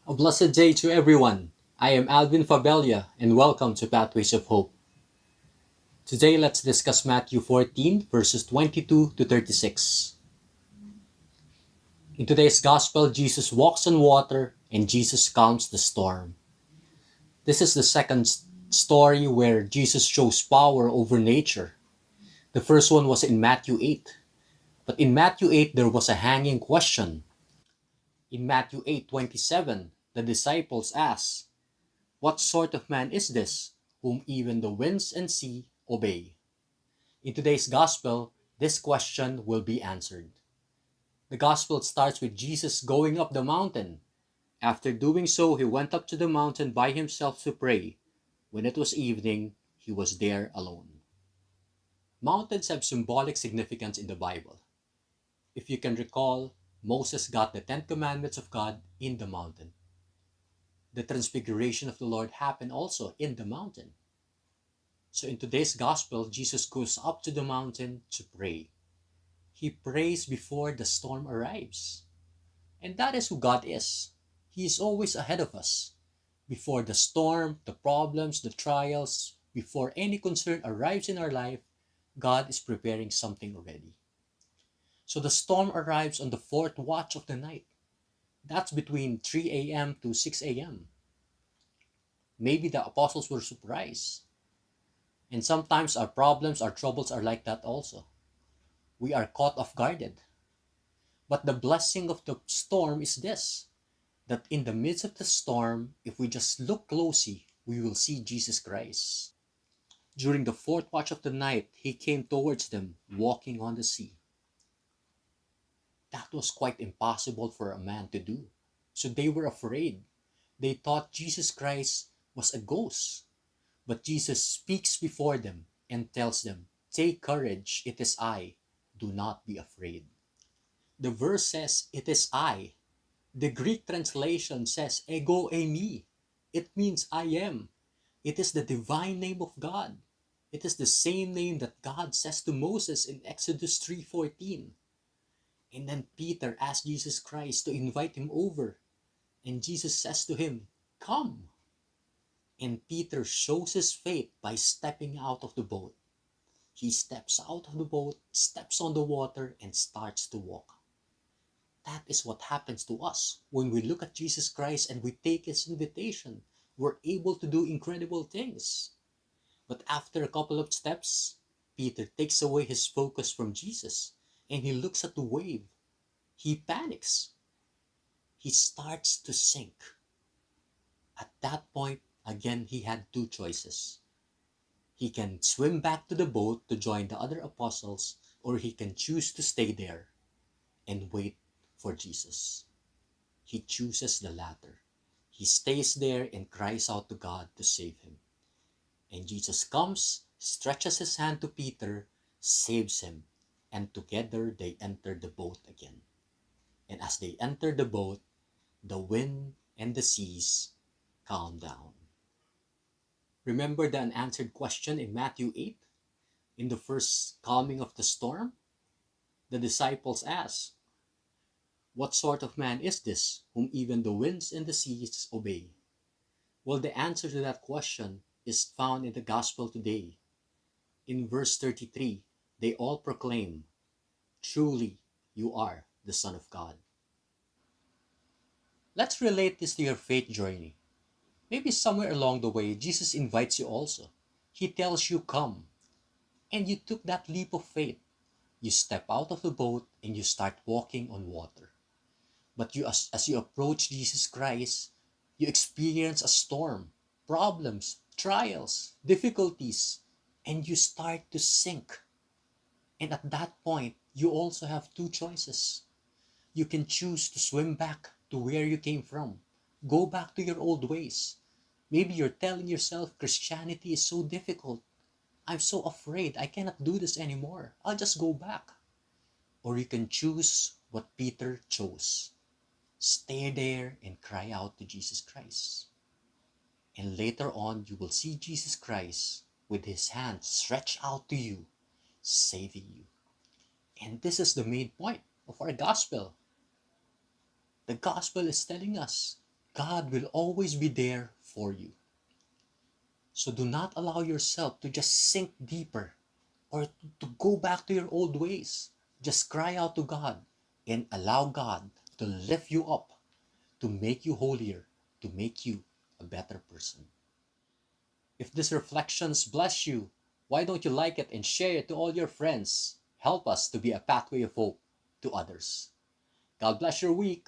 A blessed day to everyone. I am Alvin Fabella and welcome to Pathways of Hope. Today let's discuss Matthew 14 verses 22 to 36. In today's gospel, Jesus walks on water and Jesus calms the storm. This is the second story where Jesus shows power over nature. The first one was in Matthew 8. But in Matthew 8 there was a hanging question. In Matthew 8:27, the disciples asked, "What sort of man is this, whom even the winds and sea obey?" In today's gospel, this question will be answered. The gospel starts with Jesus going up the mountain. After doing so, he went up to the mountain by himself to pray. When it was evening, he was there alone. Mountains have symbolic significance in the Bible. If you can recall, Moses got the Ten Commandments of God in the mountain. The transfiguration of the Lord happened also in the mountain. So in today's gospel, Jesus goes up to the mountain to pray. He prays before the storm arrives. And that is who God is. He is always ahead of us. Before the storm, the problems, the trials, before any concern arrives in our life, God is preparing something already. So the storm arrives on the fourth watch of the night. That's between 3 a.m. to 6 a.m. Maybe the apostles were surprised. And sometimes our problems, our troubles are like that also. We are caught off guarded. But the blessing of the storm is this, that in the midst of the storm, if we just look closely, we will see Jesus Christ. During the fourth watch of the night, he came towards them, walking on the sea. That was quite impossible for a man to do. So they were afraid. They thought Jesus Christ was a ghost. But Jesus speaks before them and tells them, "Take courage, it is I. Do not be afraid." The verse says, "It is I." The Greek translation says, "Ego eimi." It means I am. It is the divine name of God. It is the same name that God says to Moses in Exodus 3:14. And then Peter asked Jesus Christ to invite him over. And Jesus says to him, "Come." And Peter shows his faith by stepping out of the boat. He steps out of the boat, steps on the water, and starts to walk. That is what happens to us when we look at Jesus Christ and we take his invitation. We're able to do incredible things. But after a couple of steps, Peter takes away his focus from Jesus and he looks at the wave. He panics. He starts to sink. At that point, again, he had two choices. He can swim back to the boat to join the other apostles, or he can choose to stay there and wait for Jesus. He chooses the latter. He stays there and cries out to God to save him. And Jesus comes, stretches his hand to Peter, saves him, and together they enter the boat again. And as they enter the boat, the wind and the seas calm down. Remember the unanswered question in Matthew 8? In the first calming of the storm, the disciples asked, "What sort of man is this, whom even the winds and the seas obey?" Well, the answer to that question is found in the gospel today. In verse 33, they all proclaim, "Truly, you are the Son of God." Let's relate this to your faith journey. Maybe somewhere along the way, Jesus invites you also. He tells you, "Come." And you took that leap of faith. You step out of the boat and you start walking on water. But as you approach Jesus Christ, you experience a storm, problems, trials, difficulties, and you start to sink. And at that point, you also have two choices. You can choose to swim back to where you came from. Go back to your old ways. Maybe you're telling yourself Christianity is so difficult. I'm so afraid I cannot do this anymore. I'll just go back. Or you can choose what Peter chose. Stay there and cry out to Jesus Christ. And later on, you will see Jesus Christ with his hand stretched out to you, saving you. And this is the main point of our gospel. The gospel is telling us God will always be there for you. So do not allow yourself to just sink deeper or to go back to your old ways. Just cry out to God and allow God to lift you up, to make you holier, to make you a better person. If these reflections bless you, why don't you like it and share it to all your friends? Help us to be a pathway of hope to others. God bless your week.